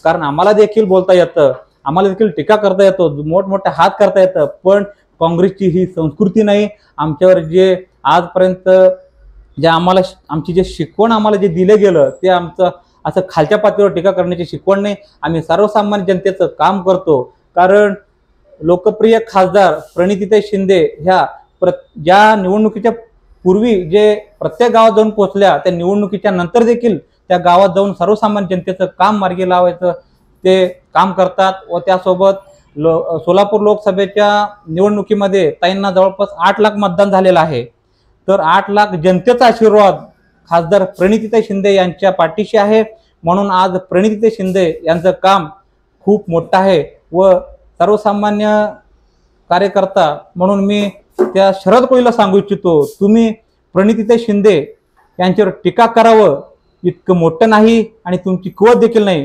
कारण आम्हाला देखील बोलता येतं, आम्हाला देखील टीका करता येतो, मोठमोठे हात करता येतं, पण काँग्रेसची ही संस्कृती नाही। आमच्यावर जे आजपर्यंत जे आम्हाला आमची जे शिकवण आम्हाला जे दिलं गेलं ते आमचं असं खालच्या पातळीवर टीका करण्याची शिकवण नाही। आम्ही सर्वसामान्य जनतेचं काम करतो। कारण लोकप्रिय खासदार प्रणितीताई शिंदे ह्या ज्या निवडणुकीच्या पूर्वी जे प्रत्येक गावात जाऊन पोहोचल्या, त्या निवडणुकीच्या नंतर देखील त्या गावात जाऊन सर्वसामान्य जनतेचं काम मार्गी लावायचं ते काम करतात। व त्यासोबत सोलापूर लोकसभेच्या निवडणुकीमध्ये ताईंना जवळपास 8 लाख मतदान झालेलं आहे। तर 8 लाख जनतेचा आशीर्वाद खासदार प्रणितीताई शिंदे यांच्या पाठीशी आहे। म्हणून आज प्रणितीताई शिंदे यांचं काम खूप मोठं आहे व सर्वसामान्य कार्यकर्ता म्हणून मी त्या शरद कोळीला सांगू इच्छितो, तुम्ही प्रणितीताई शिंदे यांच्यावर टीका करावं इतकं मोठं नाही आणि तुमची कुवत देखील नाही।